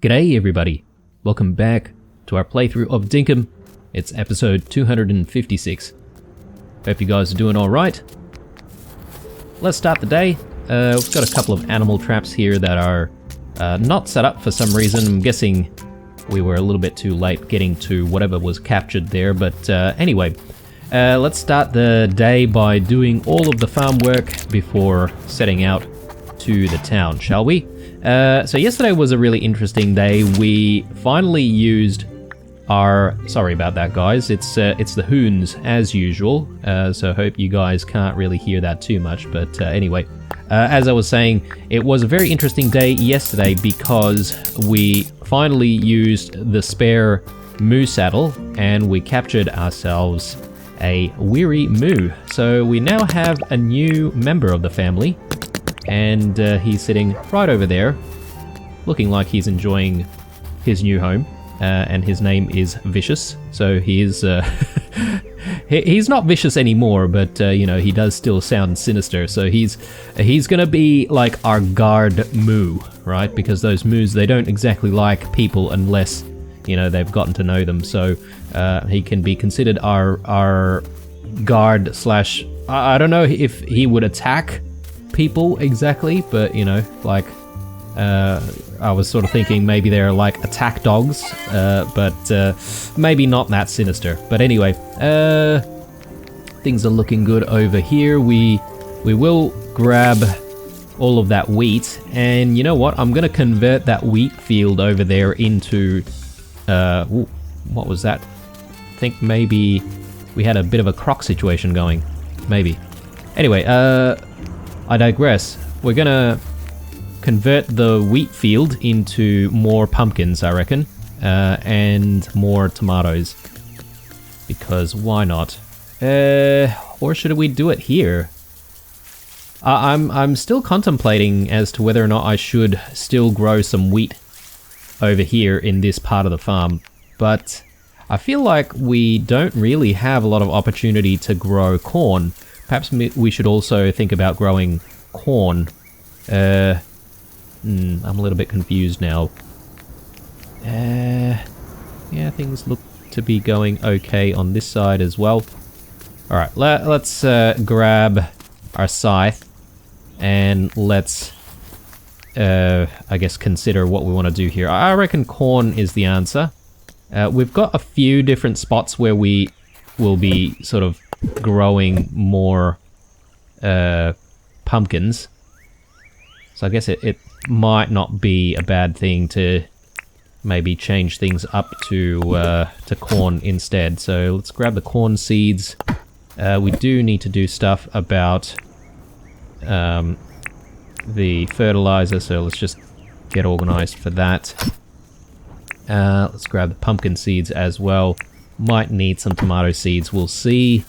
G'day everybody, welcome back to our playthrough of Dinkum. It's episode 256. Hope you guys are doing alright. Let's start the day. We've got a couple of animal traps here that are not set up for some reason. I'm guessing we were a little bit too late getting to whatever was captured there, but anyway. Let's start the day by doing all of the farm work before setting out to the town, shall we? So yesterday was a really interesting day. We finally used our... Sorry about that, guys. It's the hoons, as usual. So I hope you guys can't really hear that too much. But anyway, as I was saying, it was a very interesting day yesterday because we finally used the spare moo saddle and we captured ourselves a weary moo. So we now have a new member of the family. And he's sitting right over there, looking like he's enjoying his new home. And his name is Vicious. So he is... he's not vicious anymore, but you know, he does still sound sinister. So he's gonna be like our guard moo, right? Because those moos, they don't exactly like people unless, you know, they've gotten to know them. So he can be considered our guard slash... I don't know if he would attack people exactly, but you know, like I was sort of thinking maybe they're like attack dogs, but maybe not that sinister. But anyway, things are looking good over here. We will grab all of that wheat, and you know what, I'm gonna convert that wheat field over there into ooh, what was that? I think maybe we had a bit of a croc situation going, maybe. Anyway, I digress. We're gonna convert the wheat field into more pumpkins, I reckon, and more tomatoes, because why not? Or should we do it here? I'm still contemplating as to whether or not I should still grow some wheat over here in this part of the farm, but I feel like we don't really have a lot of opportunity to grow corn. Perhaps we should also think about growing corn. I'm a little bit confused now. Yeah, things look to be going okay on this side as well. Alright, let's grab our scythe and let's, I guess, consider what we want to do here. I reckon corn is the answer. We've got a few different spots where we will be sort of growing more pumpkins, so I guess it might not be a bad thing to maybe change things up to corn instead. So let's grab the corn seeds. We do need to do stuff about the fertilizer, so let's just get organized for that. Let's grab the pumpkin seeds as well. Might need some tomato seeds, we'll see.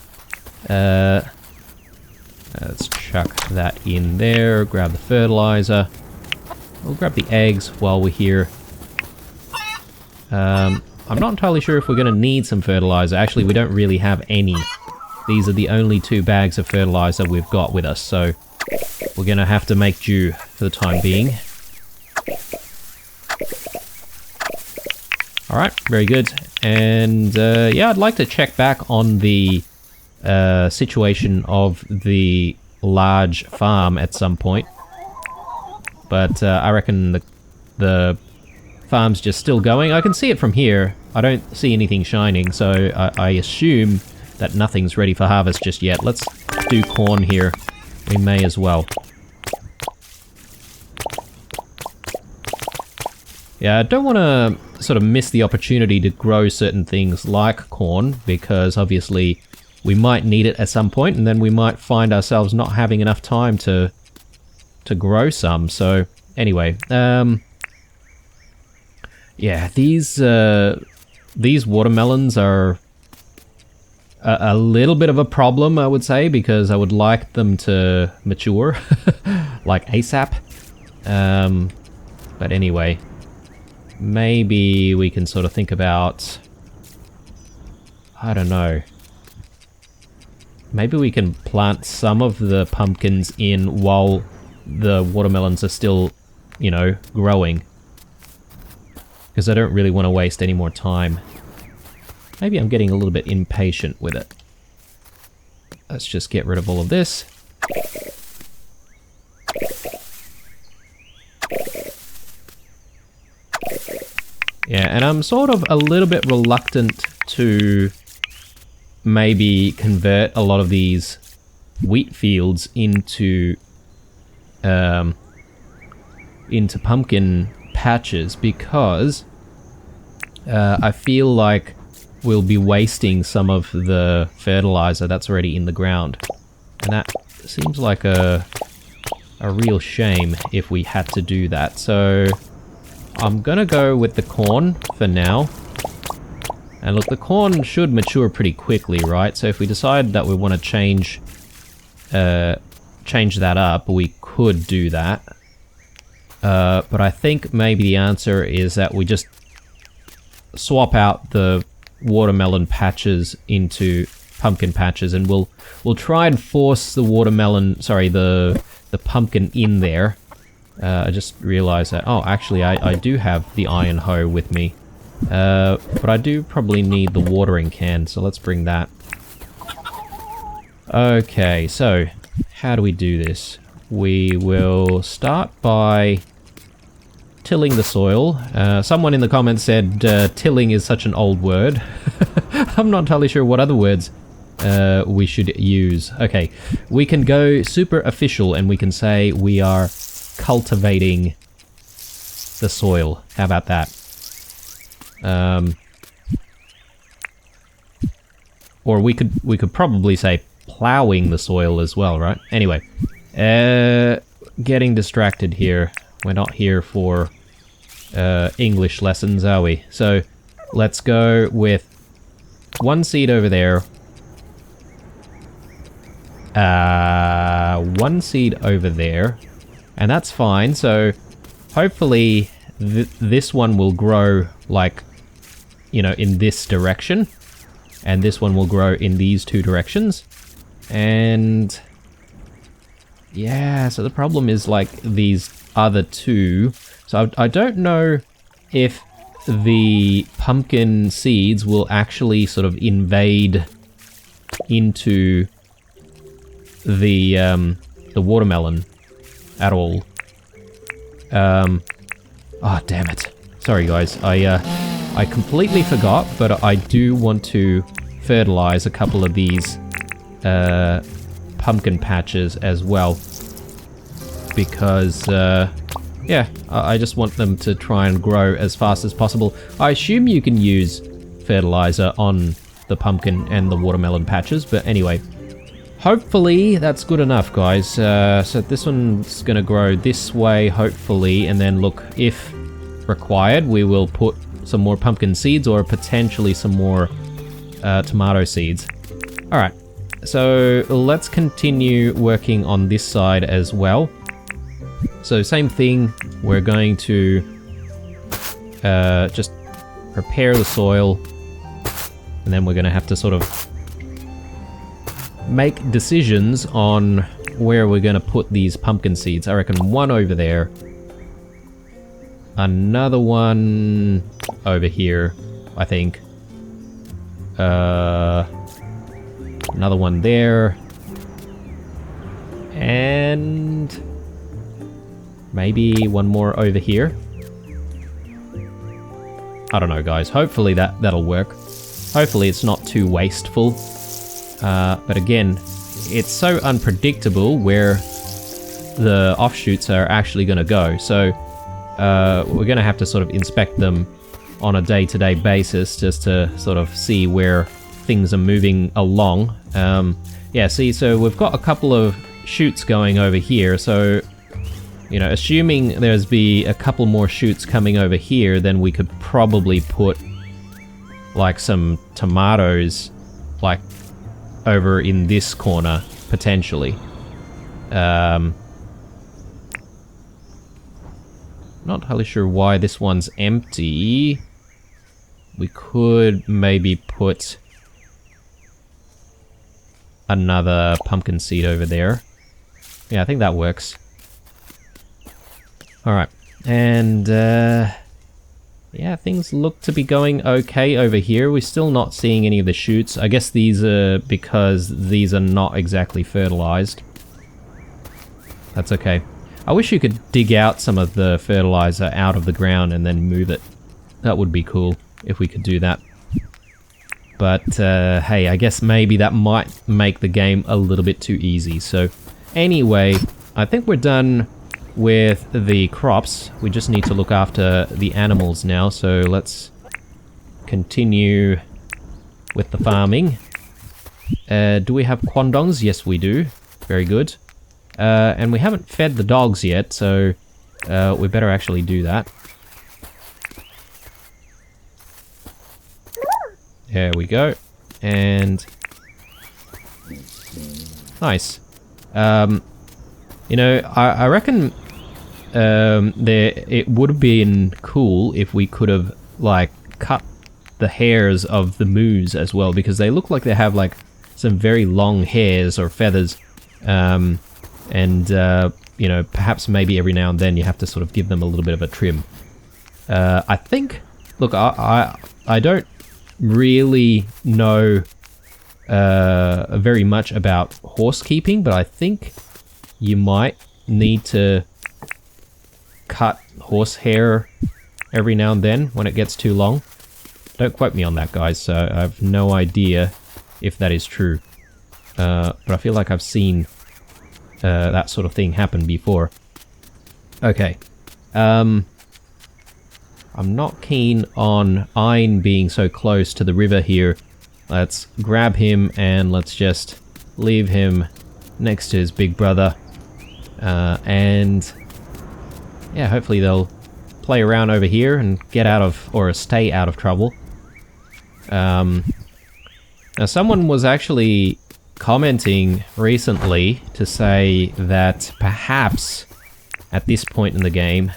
Let's chuck that in there, grab the fertilizer. We'll grab the eggs while we're here. I'm not entirely sure if we're going to need some fertilizer. Actually, we don't really have any. These are the only 2 bags of fertilizer we've got with us, so we're going to have to make do for the time being. Alright, very good. And yeah, I'd like to check back on the situation of the large farm at some point. But I reckon the farm's just still going. I can see it from here. I don't see anything shining, so I assume that nothing's ready for harvest just yet. Let's do corn here. We may as well. Yeah, I don't want to sort of miss the opportunity to grow certain things like corn, because obviously we might need it at some point, and then we might find ourselves not having enough time to grow some. So anyway, yeah, these watermelons are a little bit of a problem, I would say, because I would like them to mature like ASAP. But anyway, maybe we can sort of think about, I don't know, maybe we can plant some of the pumpkins in while the watermelons are still, you know, growing. because I don't really want to waste any more time. Maybe I'm getting a little bit impatient with it. Let's just get rid of all of this. Yeah, and I'm sort of a little bit reluctant to maybe convert a lot of these wheat fields into pumpkin patches, because I feel like we'll be wasting some of the fertilizer that's already in the ground, and that seems like a real shame if we had to do that. So I'm gonna go with the corn for now. And look, the corn should mature pretty quickly, right? So if we decide that we want to change that up, we could do that. But I think maybe the answer is that we just swap out the watermelon patches into pumpkin patches, and we'll try and force the the pumpkin in there. I just realized that, oh, actually I do have the iron hoe with me. But I do probably need the watering can, so let's bring that. Okay, so how do we do this? We will start by tilling the soil. Someone in the comments said tilling is such an old word. I'm not entirely sure what other words we should use. Okay, we can go super official and we can say we are cultivating the soil. How about that? Or we could probably say plowing the soil as well, right? Anyway, getting distracted here. We're not here for English lessons, are we? So let's go with one seed over there. One seed over there. And that's fine. So hopefully this one will grow like, you know, in this direction. And this one will grow in these two directions. And yeah, so the problem is like these other two. So I don't know if the pumpkin seeds will actually sort of invade into the watermelon at all. Oh, damn it. Sorry, guys. I completely forgot, but I do want to fertilize a couple of these pumpkin patches as well. Because, yeah, I just want them to try and grow as fast as possible. I assume you can use fertilizer on the pumpkin and the watermelon patches, but anyway. Hopefully that's good enough, guys. So this one's gonna grow this way, hopefully, and then look, if required, we will put some more pumpkin seeds or potentially some more tomato seeds. Alright, so let's continue working on this side as well. So same thing, we're going to just prepare the soil, and then we're going to have to sort of make decisions on where we're going to put these pumpkin seeds. I reckon one over there, another one over here, I think, another one there, and maybe one more over here. I don't know, guys. Hopefully that'll work. Hopefully it's not too wasteful. But again, it's so unpredictable where the offshoots are actually going to go. So we're going to have to sort of inspect them on a day-to-day basis just to sort of see where things are moving along. Yeah, see, so we've got a couple of shoots going over here. So, you know, assuming there's be a couple more shoots coming over here, then we could probably put like some tomatoes like over in this corner, potentially. Not entirely sure why this one's empty. We could maybe put another pumpkin seed over there. Yeah, I think that works. Alright, and yeah, things look to be going okay over here. We're still not seeing any of the shoots. I guess these are because these are not exactly fertilized. That's okay. I wish you could dig out some of the fertilizer out of the ground and then move it. That would be cool if we could do that. But hey, I guess maybe that might make the game a little bit too easy. So anyway, I think we're done with the crops. We just need to look after the animals now. So let's continue with the farming. Do we have quandongs? Yes, we do. Very good. And we haven't fed the dogs yet, so we better actually do that. There we go. And nice. You know, I reckon it would have been cool if we could have like cut the hairs of the moose as well, because they look like they have like some very long hairs or feathers, and you know, perhaps maybe every now and then you have to sort of give them a little bit of a trim. I think, look, I don't really know very much about horse keeping, but I think you might need to cut horse hair every now and then when it gets too long. Don't quote me on that, guys, so I have no idea if that is true. But I feel like I've seen that sort of thing happen before. Okay. I'm not keen on Ein being so close to the river here. Let's grab him and let's just leave him next to his big brother. And yeah, hopefully they'll play around over here and get out of, or stay out of trouble. Now someone was actually commenting recently to say that perhaps at this point in the game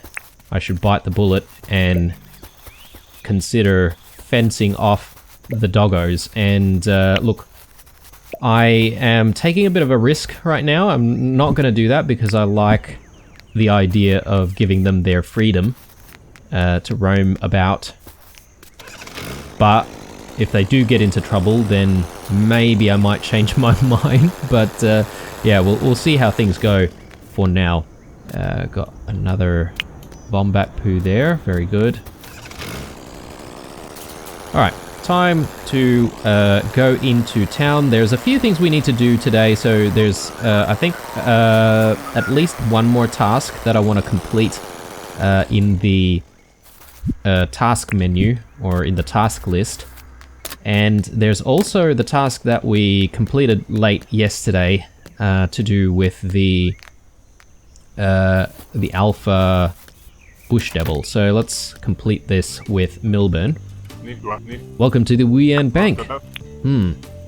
I should bite the bullet and consider fencing off the doggos. And look, I am taking a bit of a risk right now. I'm not going to do that because I like the idea of giving them their freedom to roam about. But if they do get into trouble, then maybe I might change my mind. But yeah, we'll see how things go for now. Got another Wombat poo there. Very good. Alright, time to go into town. There's a few things we need to do today. So there's, I think, at least one more task that I want to complete in the task menu, or in the task list. And there's also the task that we completed late yesterday to do with the alpha bush devil. So let's complete this with Milburn. Welcome to the Wuyan Bank.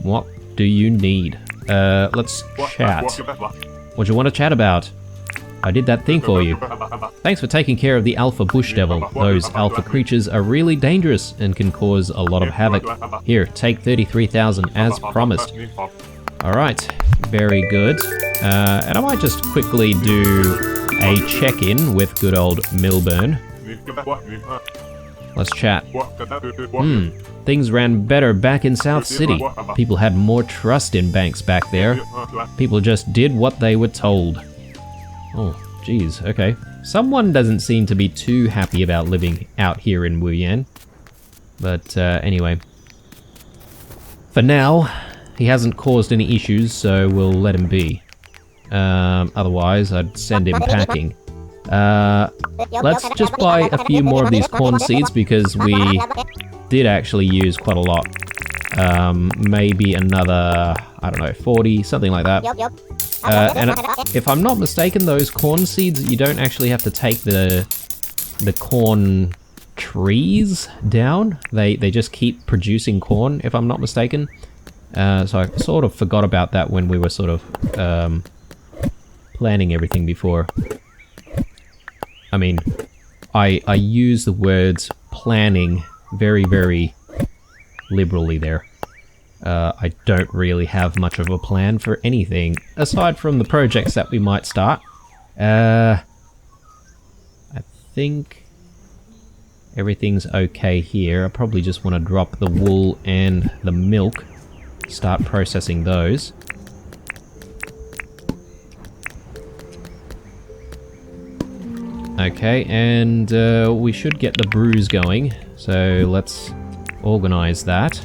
What do you need? Let's chat. What do you want to chat about? I did that thing for you. Thanks for taking care of the alpha bush devil. Those alpha creatures are really dangerous and can cause a lot of havoc. Here, take 33,000 as promised. Alright, very good. And I might just quickly do a check-in with good old Milburn. Let's chat. Things ran better back in South City. People had more trust in banks back there. People just did what they were told. Oh, geez, okay. Someone doesn't seem to be too happy about living out here in Wuyan. But anyway. For now, he hasn't caused any issues, so we'll let him be. Otherwise, I'd send him packing. Let's just buy a few more of these corn seeds because we did actually use quite a lot. Maybe another, I don't know, 40, something like that. And if I'm not mistaken, those corn seeds, you don't actually have to take the corn trees down. They just keep producing corn, if I'm not mistaken. So I sort of forgot about that when we were sort of planning everything before. I mean, I use the words planning very, very liberally there. I don't really have much of a plan for anything, aside from the projects that we might start. I think everything's okay here. I probably just want to drop the wool and the milk. Start processing those. Okay, and we should get the brews going. So let's organize that.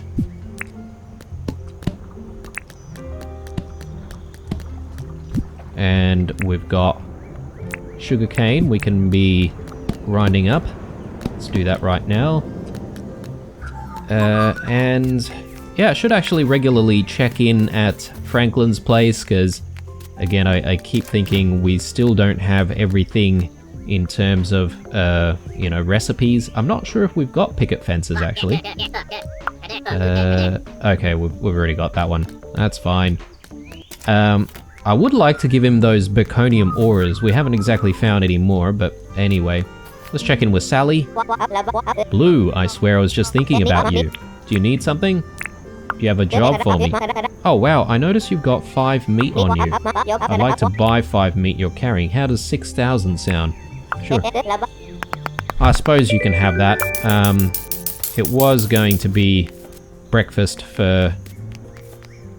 And we've got sugarcane we can be grinding up. Let's do that right now. And yeah, I should actually regularly check in at Franklin's place, because again, I keep thinking we still don't have everything in terms of, you know, recipes. I'm not sure if we've got picket fences, actually. Okay, we've already got that one. That's fine. I would like to give him those Baconium ores. We haven't exactly found any more, but anyway. Let's check in with Sally. Blue, I swear I was just thinking about you. Do you need something? Do you have a job for me? Oh wow, I notice you've got 5 meat on you. I'd like to buy 5 meat you're carrying. How does 6,000 sound? Sure. I suppose you can have that. It was going to be breakfast for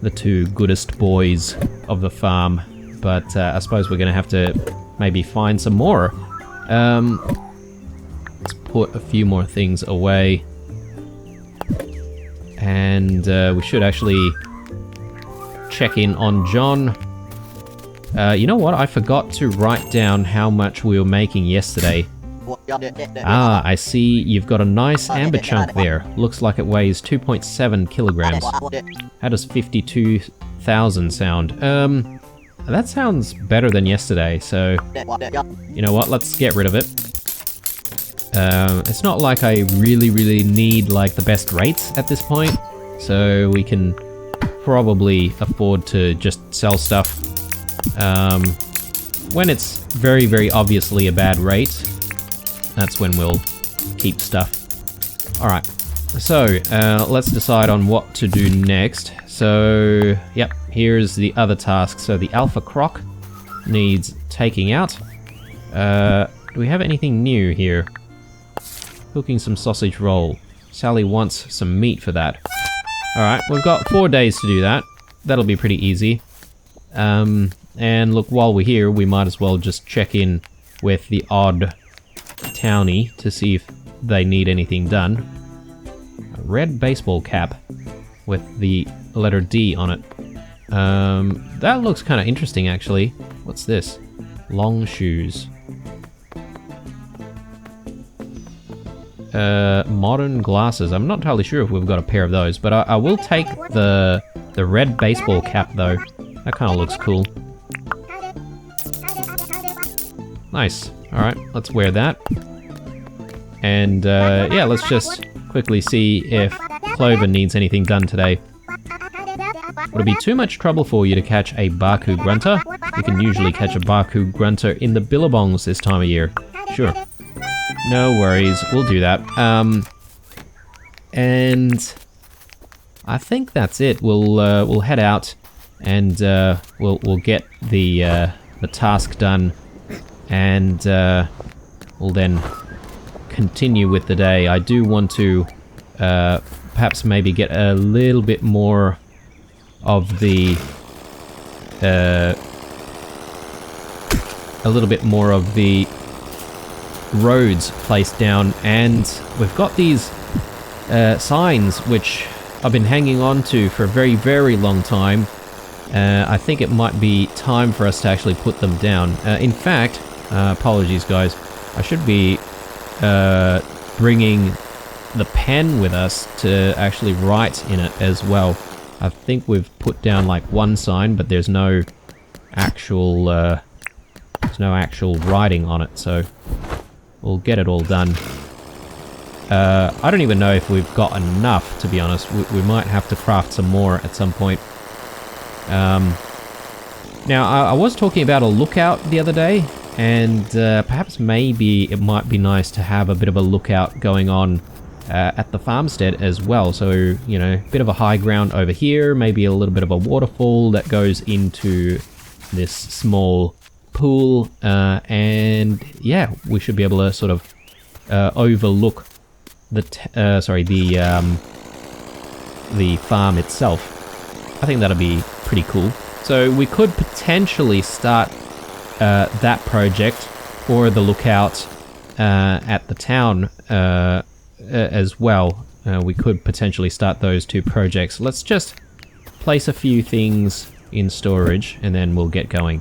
the 2 goodest boys of the farm, but I suppose we're going to have to maybe find some more. Let's put a few more things away. And we should actually check in on John. You know what? I forgot to write down how much we were making yesterday. Ah, I see you've got a nice amber chunk there. Looks like it weighs 2.7 kilograms. How does 52,000 sound? That sounds better than yesterday, so... You know what? Let's get rid of it. It's not like I really need, like, the best rates at this point, so we can probably afford to just sell stuff. When it's very obviously a bad rate, that's when we'll keep stuff. Alright, so let's decide on what to do next. So, yep, here's the other task. So the Alpha Croc needs taking out. Do we have anything new here? Cooking some sausage roll. Sally wants some meat for that. Alright, we've got 4 days to do that. That'll be pretty easy. And look, while we're here, we might as well just check in with the odd townie to see if they need anything done. A red baseball cap with the letter D on it. That looks kind of interesting, actually. What's this? Long shoes. Modern glasses. I'm not entirely sure if we've got a pair of those, but I will take the red baseball cap, though. That kind of looks cool. Nice. Alright, let's wear that. And, yeah, let's just quickly see if Clover needs anything done today. Would it be too much trouble for you to catch a Baku grunter? You can usually catch a Baku grunter in the billabongs this time of year. Sure. No worries, we'll do that. And I think that's it. We'll head out and we'll get the task done, and we'll then continue with the day. I do want to perhaps maybe get a little bit more of the roads placed down, and we've got these signs which I've been hanging on to for a very long time. I think it might be time for us to actually put them down. In fact, apologies guys, I should be bringing the pen with us to actually write in it as well. I think we've put down like one sign, but there's no actual writing on it, so we'll get it all done. I don't even know if we've got enough, to be honest. We might have to craft some more at some point. Now, I was talking about a lookout the other day, and perhaps maybe it might be nice to have a bit of a lookout going on at the farmstead as well. So, you know, a bit of a high ground over here, maybe a little bit of a waterfall that goes into this small pool, and yeah, we should be able to sort of overlook the farm itself. I think that'll be pretty cool. So we could potentially start that project or the lookout at the town as well. We could potentially start those two projects. Let's just place a few things in storage and then we'll get going.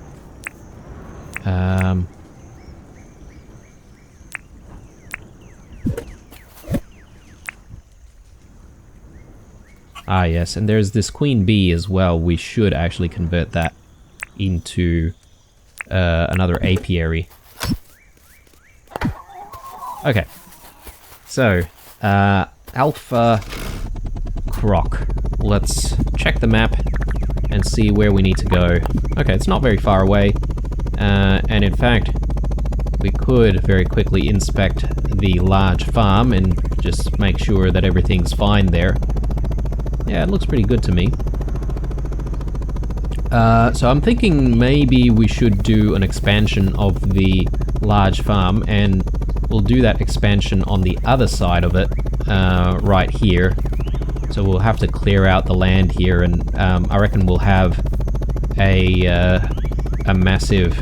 Ah yes, and there's this queen bee as well. We should actually convert that into another apiary. Okay, so Alpha Croc. Let's check the map and see where we need to go. Okay, it's not very far away, and in fact, we could very quickly inspect the large farm and just make sure that everything's fine there. Yeah, it looks pretty good to me. So I'm thinking maybe we should do an expansion of the large farm, and we'll do that expansion on the other side of it, right here. So we'll have to clear out the land here, and I reckon we'll have a massive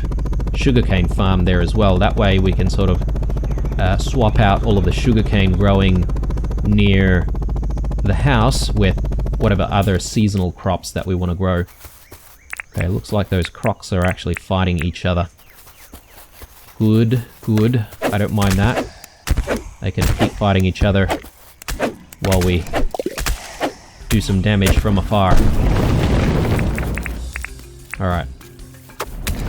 sugarcane farm there as well. That way we can sort of swap out all of the sugarcane growing near the house with whatever other seasonal crops that we want to grow. Okay, looks like those crocs are actually fighting each other. Good, good. I don't mind that. They can keep fighting each other while we do some damage from afar. Alright.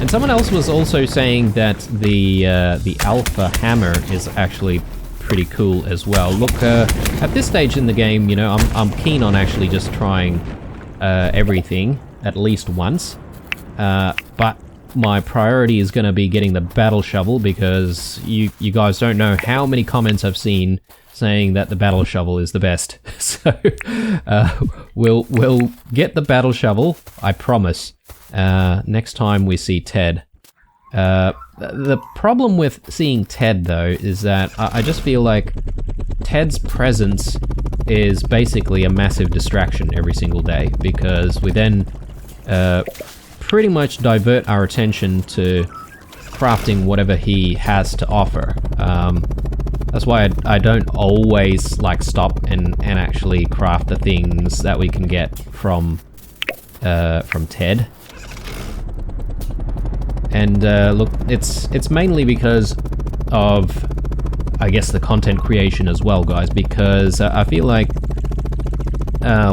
And someone else was also saying that the alpha hammer is actually pretty cool as well. Look, at this stage in the game, you know, I'm keen on actually just trying everything at least once. But my priority is going to be getting the battle shovel, because you guys don't know how many comments I've seen saying that the battle shovel is the best. So we'll get the battle shovel, I promise, next time we see Ted. The problem with seeing Ted, though, is that I just feel like Ted's presence is basically a massive distraction every single day, because we then pretty much divert our attention to crafting whatever he has to offer. That's why I don't always like stop and actually craft the things that we can get from Ted. And look, it's mainly because of, I guess, the content creation as well, guys, because I feel like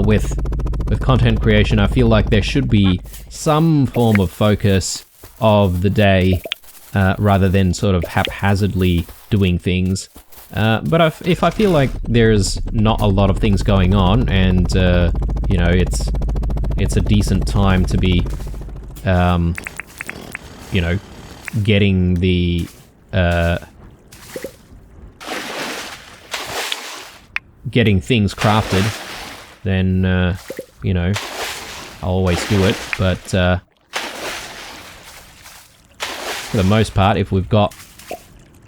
with content creation, I feel like there should be some form of focus of the day, rather than sort of haphazardly doing things. But if I feel like there's not a lot of things going on, and you know, it's a decent time to be, you know, getting the getting things crafted, then you know, I'll always do it. But for the most part, if we've got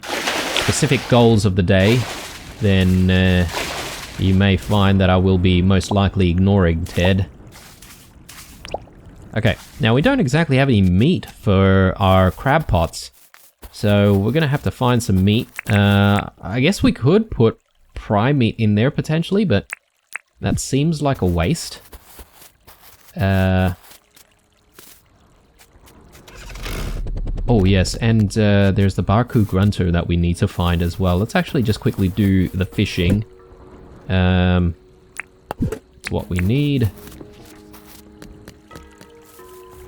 specific goals of the day, then you may find that I will be most likely ignoring Ted. Okay, now we don't exactly have any meat for our crab pots, so we're gonna have to find some meat. I guess we could put prime meat in there potentially, but that seems like a waste. Oh yes, and there's the Barku Grunter that we need to find as well. Let's actually just quickly do the fishing. It's what we need.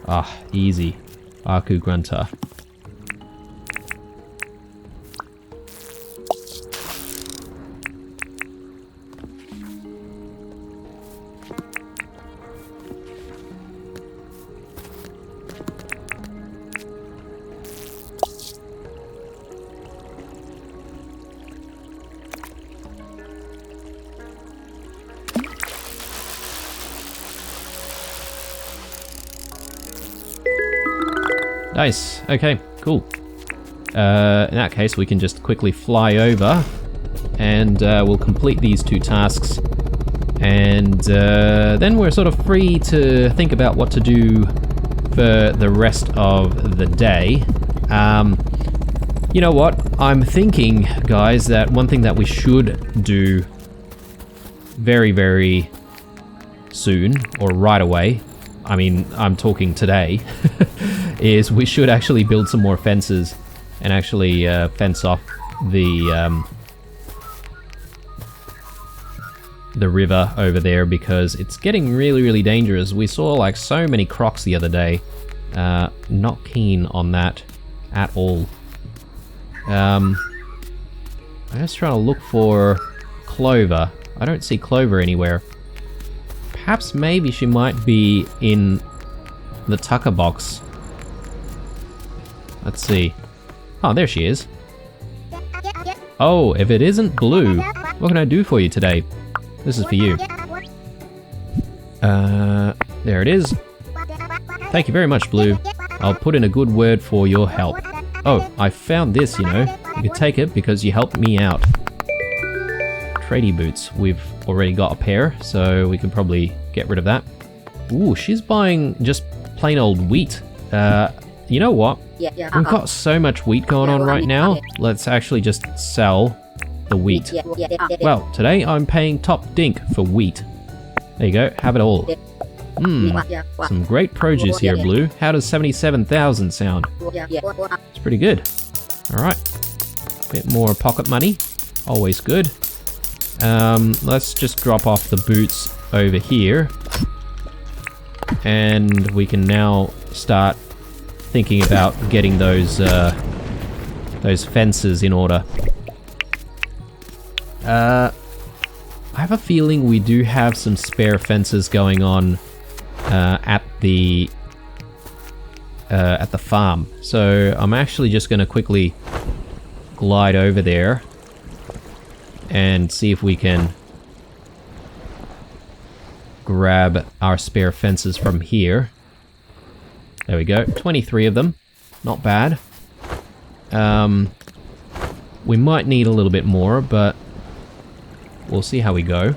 Ah, easy. Barku Grunter. Nice. Okay, cool. In that case, we can just quickly fly over and we'll complete these 2 tasks. And then we're sort of free to think about what to do for the rest of the day. You know what? I'm thinking, guys, that one thing that we should do very, very soon, or right away, I mean, I'm talking today, is we should actually build some more fences and actually fence off the river over there, because it's getting really, really dangerous. We saw like so many crocs the other day. Not keen on that at all. I'm just trying to look for Clover. I don't see Clover anywhere. Perhaps maybe she might be in the tucker box. Let's see. Oh, there she is. Oh, if it isn't Blue, what can I do for you today? This is for you. There it is. Thank you very much, Blue. I'll put in a good word for your help. Oh, I found this, you know. You can take it because you helped me out. Tradie boots. We've already got a pair, so we can probably get rid of that. Ooh, she's buying just plain old wheat. You know what? We've got so much wheat going on right now. Let's actually just sell the wheat. Well, today I'm paying top dink for wheat. There you go, have it all. Some great produce here, Blue. How does 77,000 sound? It's pretty good. Alright. Bit more pocket money. Always good. Let's just drop off the boots over here. And we can now start thinking about getting those fences in order. I have a feeling we do have some spare fences going on at the farm. So I'm actually just going to quickly glide over there and see if we can grab our spare fences from here. There we go, 23 of them. Not bad. We might need a little bit more, but we'll see how we go.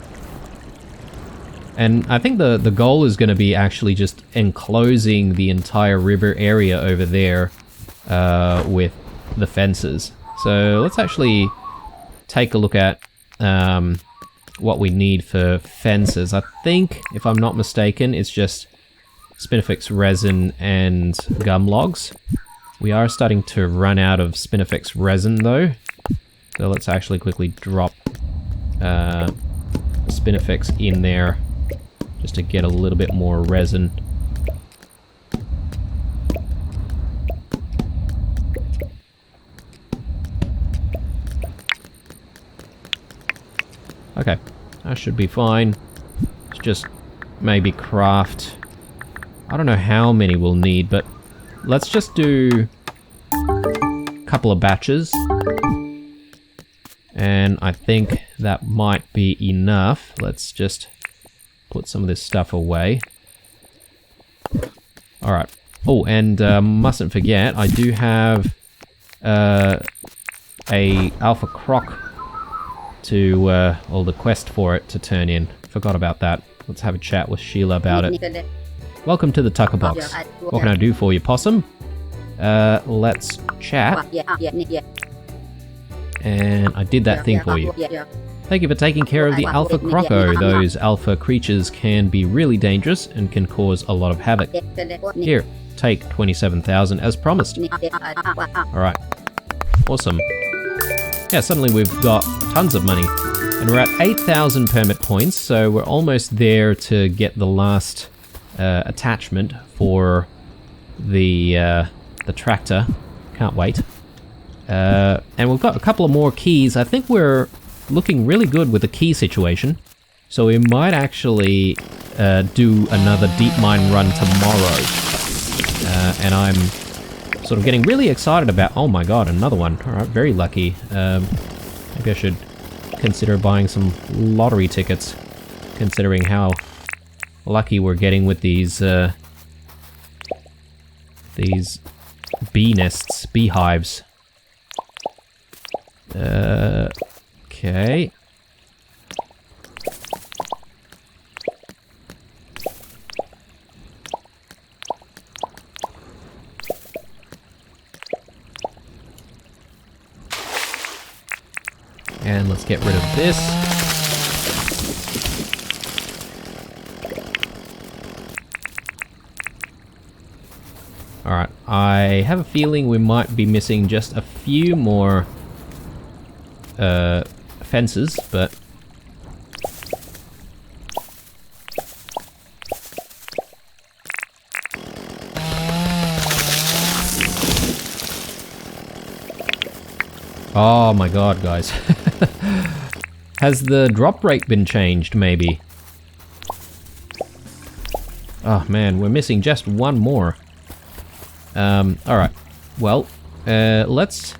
And I think the goal is going to be actually just enclosing the entire river area over there with the fences. So let's actually take a look at what we need for fences. I think, if I'm not mistaken, it's just Spinifex resin and gum logs. We are starting to run out of Spinifex resin though. So let's actually quickly drop Spinifex in there just to get a little bit more resin. Okay, that should be fine. Let's just maybe craft... I don't know how many we'll need, but let's just do a couple of batches. And I think that might be enough. Let's just put some of this stuff away. Alright. Oh, and mustn't forget, I do have a Alpha Croc to, or the quest for it to turn in. Forgot about that. Let's have a chat with Sheila about it. Welcome to the Tucker Box. What can I do for you, Possum? Let's chat. And I did that thing for you. Thank you for taking care of the Alpha Croco. Those alpha creatures can be really dangerous and can cause a lot of havoc. Here, take 27,000 as promised. Alright. Awesome. Yeah, suddenly we've got tons of money. And we're at 8,000 permit points, so we're almost there to get the last attachment for the tractor. Can't wait. And we've got a couple of more keys. I think we're looking really good with the key situation. So we might actually do another deep mine run tomorrow. And I'm sort of getting really excited about... Oh my god, another one. Alright, very lucky. Maybe I should consider buying some lottery tickets, considering how lucky we're getting with these bee nests, beehives. Okay. And let's get rid of this. Alright, I have a feeling we might be missing just a few more fences, but... Oh my god, guys. Has the drop rate been changed, maybe? Oh man, we're missing just one more. Alright. Well, let's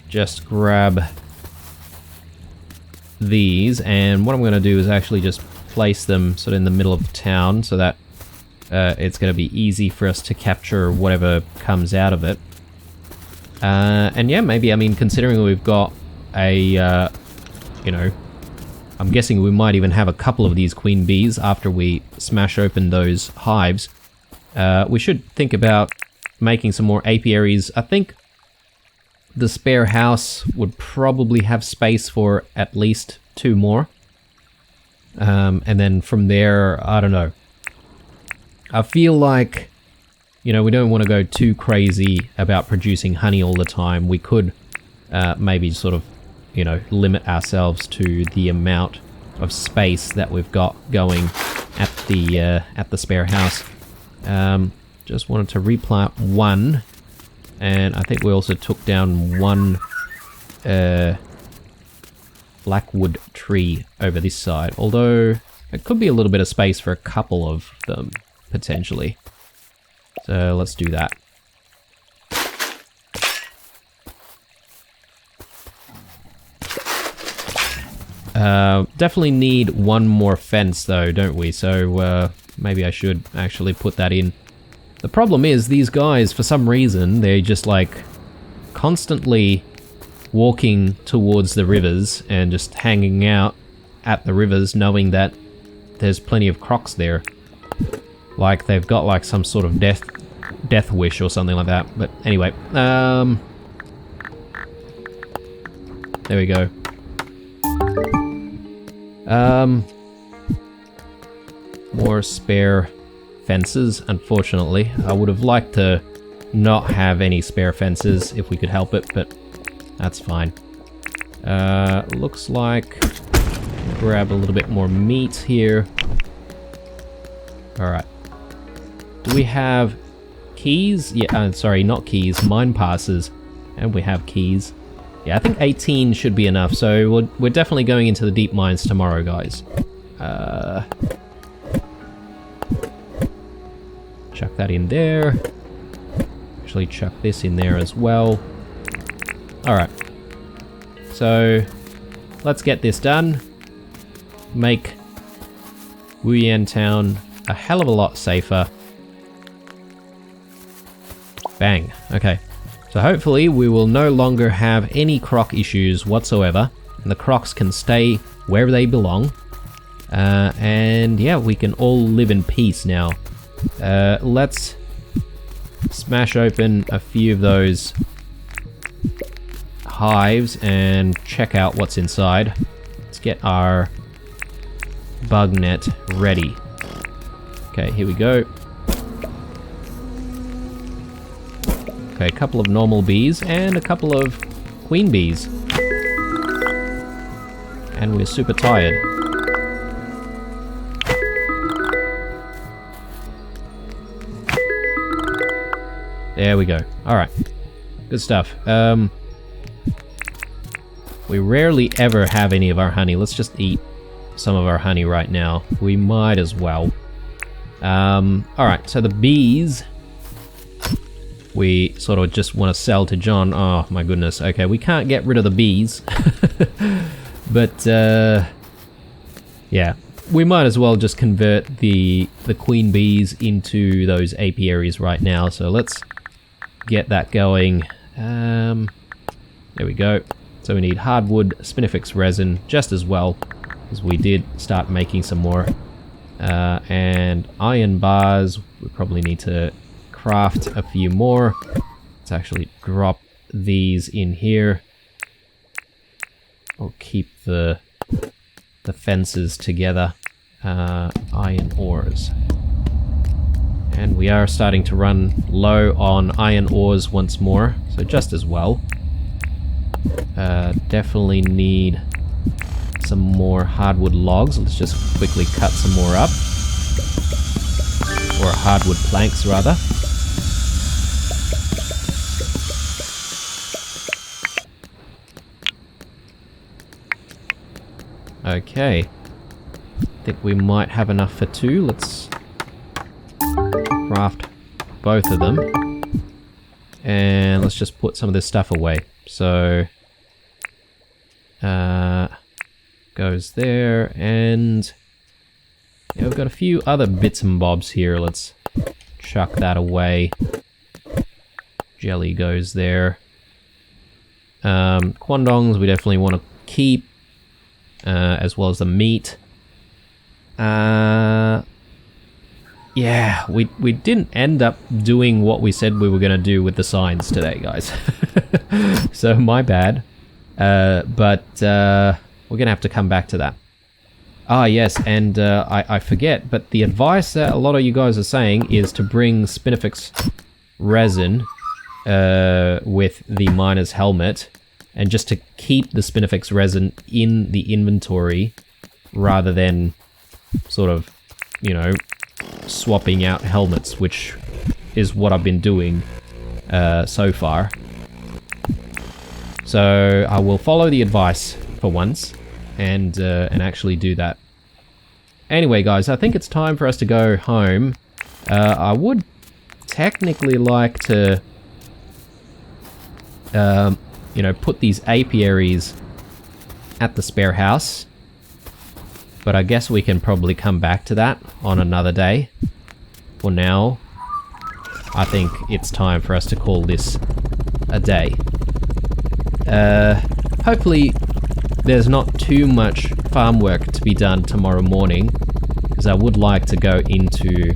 just grab these, and what I'm going to do is actually just place them sort of in the middle of town so that it's going to be easy for us to capture whatever comes out of it. And yeah, maybe, I mean, considering we've got a, you know, I'm guessing we might even have a couple of these queen bees after we smash open those hives. We should think about making some more apiaries. I think the spare house would probably have space for at least 2 more. And then from there, I don't know. I feel like, you know, we don't want to go too crazy about producing honey all the time. We could maybe sort of, you know, limit ourselves to the amount of space that we've got going at the spare house. Just wanted to replant 1, and I think we also took down 1 blackwood tree over this side, although it could be a little bit of space for a couple of them, potentially. So let's do that. Definitely need 1 more fence though, don't we? So maybe I should actually put that in. The problem is these guys, for some reason, they're just like constantly walking towards the rivers and just hanging out at the rivers, knowing that there's plenty of crocs there. Like they've got like some sort of death wish or something like that. But anyway, there we go. More spare fences, unfortunately. I would have liked to not have any spare fences if we could help it, but that's fine. Looks like grab a little bit more meat here. Alright. Do we have keys? Yeah, sorry, not keys, mine passes. And we have keys. Yeah, I think 18 should be enough, so we're definitely going into the deep mines tomorrow, guys. Chuck that in there. Actually, chuck this in there as well. Alright. So, let's get this done. Make Wuyan Town a hell of a lot safer. Bang. Okay. So hopefully we will no longer have any croc issues whatsoever. And the crocs can stay where they belong. And yeah, we can all live in peace now. Let's smash open a few of those hives and check out what's inside. Let's get our bug net ready. Okay, here we go. Okay, a couple of normal bees and a couple of queen bees. And we're super tired. There we go. Alright. Good stuff. We rarely ever have any of our honey. Let's just eat some of our honey right now. We might as well. Alright, so the bees we sort of just want to sell to John. Oh my goodness. Okay, we can't get rid of the bees. But yeah, we might as well just convert the queen bees into those apiaries right now. So let's get that going. There we go. So we need hardwood, spinifex resin just as well, because we did start making some more. And iron bars, we probably need to craft a few more. Let's actually drop these in here. We'll keep the fences together. Iron ores. And we are starting to run low on iron ores once more, so just as well. Definitely need some more hardwood logs. Let's just quickly cut some more up. Or hardwood planks, rather. Okay. I think we might have enough for 2. Let's craft both of them. And let's just put some of this stuff away. So, goes there, and yeah, we've got a few other bits and bobs here. Let's chuck that away. Jelly goes there. Quandongs we definitely want to keep, as well as the meat. Yeah, we didn't end up doing what we said we were going to do with the signs today, guys. So my bad. But we're going to have to come back to that. Ah, yes, and I forget, but the advice that a lot of you guys are saying is to bring spinifex resin with the miner's helmet, and just to keep the spinifex resin in the inventory rather than sort of, you know, swapping out helmets, which is what I've been doing so far. So I will follow the advice for once and actually do that. Anyway, guys, I think it's time for us to go home. I would technically like to, you know, put these apiaries at the spare house, but I guess we can probably come back to that on another day. For now, I think it's time for us to call this a day. Hopefully there's not too much farm work to be done tomorrow morning, because I would like to go into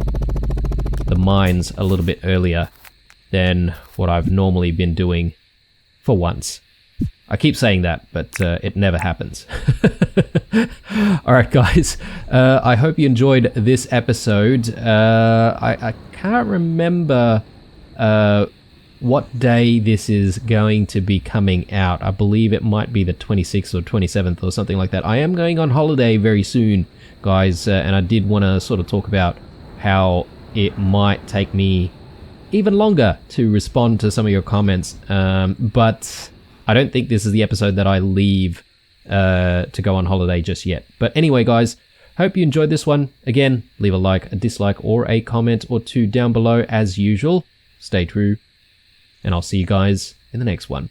the mines a little bit earlier than what I've normally been doing for once. I keep saying that, but it never happens. Alright, guys, I hope you enjoyed this episode. I can't remember what day this is going to be coming out. I believe it might be the 26th or 27th or something like that. I am going on holiday very soon, guys, and I did want to sort of talk about how it might take me even longer to respond to some of your comments, but I don't think this is the episode that I leave to go on holiday just yet. But anyway, guys, hope you enjoyed this one. Again, leave a like, a dislike, or a comment or two down below as usual. Stay true, and I'll see you guys in the next one.